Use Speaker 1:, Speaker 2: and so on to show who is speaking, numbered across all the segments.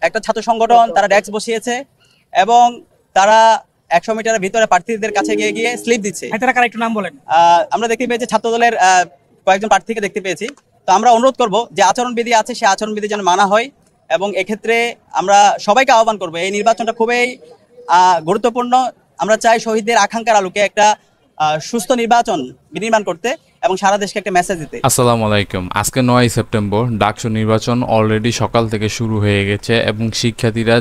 Speaker 1: একটা ছাত্র সংগঠন তারা ডেস্ক বসিয়েছে এবং তারা 100 মিটারের ভিতরে প্রার্থীদের কাছে গিয়ে স্লিপ দিচ্ছে।
Speaker 2: একটু নাম বলেন।
Speaker 1: আমরা দেখতে পেয়েছি ছাত্র দলের কয়েকজন প্রার্থীকে দেখতে পেয়েছি। তো আমরা অনুরোধ করব যে আচরণবিধি আছে সেই আচরণবিধি যেন মানা হয় এবং এক্ষেত্রে আমরা সবাইকে আহ্বান করব এই নির্বাচনটা খুবই গুরুত্বপূর্ণ। আমরা চাই শহীদদের আকাঙ্ক্ষার আলোকে একটা সুস্থ নির্বাচন বিনির্মাণ করতে এবং সারা দেশকে একটা মেসেজ দিতে।
Speaker 3: আসসালামু আলাইকুম। আজকে 9 সেপ্টেম্বর ডাকসু নির্বাচন অলরেডি সকাল থেকে শুরু হয়ে গেছে এবং শিক্ষার্থীরা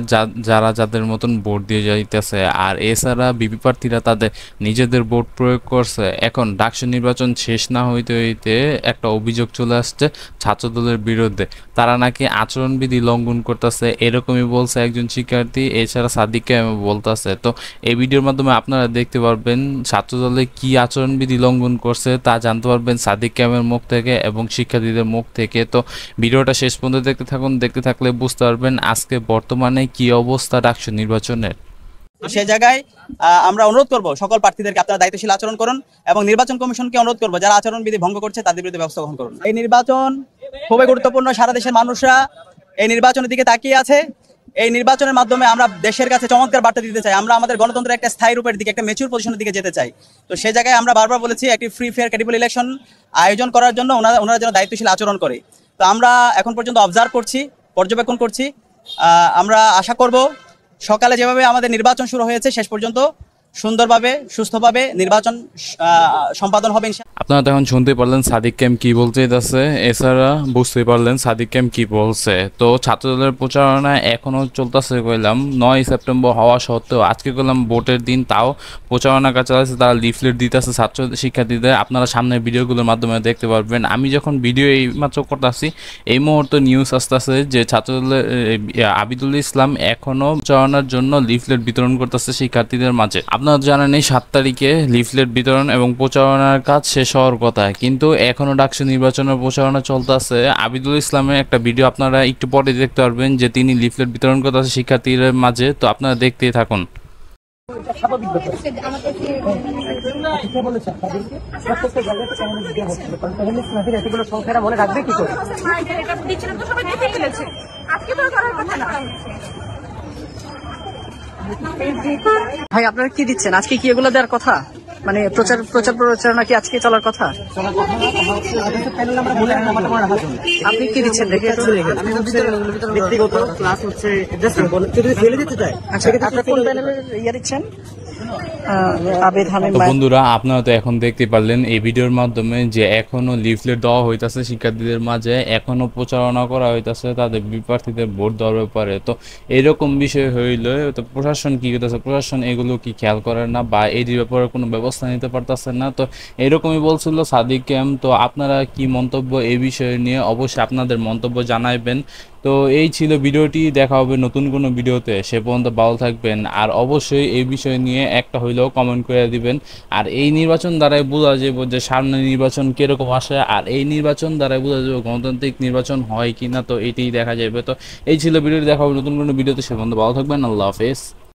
Speaker 3: যারা যাদের মতন ভোট দিয়ে যাইতেছে আর এছাড়া বিপি প্রার্থীরা তাদের নিজেদের ভোট প্রয়োগ করছে। এখন ডাকসু নির্বাচন শেষ না হইতে হইতে একটা অভিযোগ চলে আসছে ছাত্রদলের বিরুদ্ধে। তারা নাকি আচরণবিধি লঙ্ঘন করতেছে এরকমই বলছে একজন শিক্ষার্থী। এছাড়া সাদিককে বলতেছে। তো এই ভিডিওর মাধ্যমে আপনারা দেখতে পারবেন ছাত্রদলে কি আচরণবিধি লঙ্ঘন করছে তা জানতে পারবেন সাদিক ক্যামের মুখ থেকে এবং শিক্ষার্থীদের মুখ থেকে। তো ভিডিওটা শেষ পর্যন্ত দেখতে থাকুন। দেখতে থাকলে বুঝতে পারবেন আজকে বর্তমানে কি অবস্থা ডাকসু নির্বাচনের।
Speaker 1: সে জায়গায় আমরা অনুরোধ করব সকল প্রার্থীদেরকে আপনারা দায়িত্বশীল আচরণ করুন এবং নির্বাচন কমিশনকে অনুরোধ করব যারা আচরণবিধি ভঙ্গ করছে তাদের বিরুদ্ধে ব্যবস্থা গ্রহণ করুন। এই নির্বাচন খুবই গুরুত্বপূর্ণ। সারা দেশের মানুষরা এই নির্বাচনের দিকে তাকিয়ে আছে। এই নির্বাচনের মাধ্যমে আমরা দেশের কাছে চমৎকার বার্তা দিতে চাই। আমরা আমাদের গণতন্ত্রের একটা স্থায়ী রূপের দিকে, একটা ম্যাচিউর পজিশনের দিকে যেতে চাই। তো সেই জায়গায় আমরা বারবার বলেছি একটি ফ্রি ফেয়ার ক্রেডিবল ইলেকশন আয়োজন করার জন্য ওনারা যেন দায়িত্বশীল আচরণ করে। তো আমরা এখন পর্যন্ত অবজার্ভ করছি, পর্যবেক্ষণ করছি। আমরা আশা করব সকালে যেভাবে আমাদের নির্বাচন শুরু হয়েছে শেষ পর্যন্ত সুন্দরভাবে সুস্থভাবে নির্বাচন সম্পাদন হবে।
Speaker 3: আপনারা তখন শুনতে পারলেন সাদিক ক্যাম্প কি বলতে যাচ্ছে, এছাড়া বুঝতে পারলেন সাদিক ক্যাম্প কি বলছে। তো ছাত্রদলের প্রচারণা এখনো চলতেছে কইলাম 9 সেপ্টেম্বর হওয়া সত্ত্বেও আজকে কইলাম ভোটের দিন তাও প্রচারণা কাজ চালাচ্ছে। তারা লিফলেট দিতেছে ছাত্র শিক্ষার্থীদের। আপনারা সামনের ভিডিওগুলোর মাধ্যমে দেখতে পারবেন। আমি যখন ভিডিও এইমাত্র করতেছি এই মুহূর্তে নিউজ আসতেছে যে ছাত্রদলের আবিদুল ইসলাম এখনো প্রচারণার জন্য লিফলেট বিতরণ করতেছে শিক্ষার্থীদের মাঝে। আপনারা জানেন এই 7 তারিখে লিফলেট বিতরণ এবং প্রচারণার কাজ শেষ হওয়ার কথা, কিন্তু এখনো ডাকসু নির্বাচনের প্রচারণা চলতেছে। আবিদুল ইসলামের একটা ভিডিও আপনারা একটু পরে দেখতে পারবেন যে তিনি লিফলেট বিতরণ করতেছে শিক্ষার্থীদের মাঝে। তো আপনারা দেখতেই থাকুন।
Speaker 2: ভাই আপনারা কি দিচ্ছেন আজকে? কি এগুলো দেওয়ার কথা? মানে প্রচারণা কি আজকে চলার কথা? আপনি কি দিচ্ছেন দেখে?
Speaker 3: বন্ধুরা আপনারা তো এখন দেখতে পারলেন এই ভিডিওর মাধ্যমে যে এখনো লিফলেট দেওয়া হইতাছে শিক্ষার্থীদের মাঝে, এখনো প্রচারণা করা হইতাছে তাদের বিপ্রার্থীদের ভোট দেওয়ার ব্যাপারে। তো এরকম বিষয় হইলে তো প্রশাসন কি করতেছে? প্রশাসন এগুলো কি খেয়াল করে না বা এই ব্যাপারে কোনো ব্যবস্থা নিতে পারতেছে না? তো এরকমই বলছিল সাদিক ক্যাম্প। তো আপনারা কি মন্তব্য এই বিষয় নিয়ে অবশ্যই আপনাদের মন্তব্য জানাইবেন। তো এই ছিল ভিডিওটি। দেখা হবে নতুন কোনো ভিডিওতে। সে পর্যন্ত ভালো থাকবেন আর অবশ্যই এই বিষয় নিয়ে একটা হইলেও কমেন্ট করে দিবেন। আর এই নির্বাচন দ্বারাই বোঝা যাবে যে সামনে নির্বাচন কিরকম আসে আর এই নির্বাচন দ্বারাই বোঝা যাবে গণতান্ত্রিক নির্বাচন হয় কিনা। তো এটাই দেখা যাবে। তো এই ছিল ভিডিওটি। দেখা হবে নতুন কোনো ভিডিওতে। সে পর্যন্ত ভালো থাকবেন। আল্লাহ হাফেজ।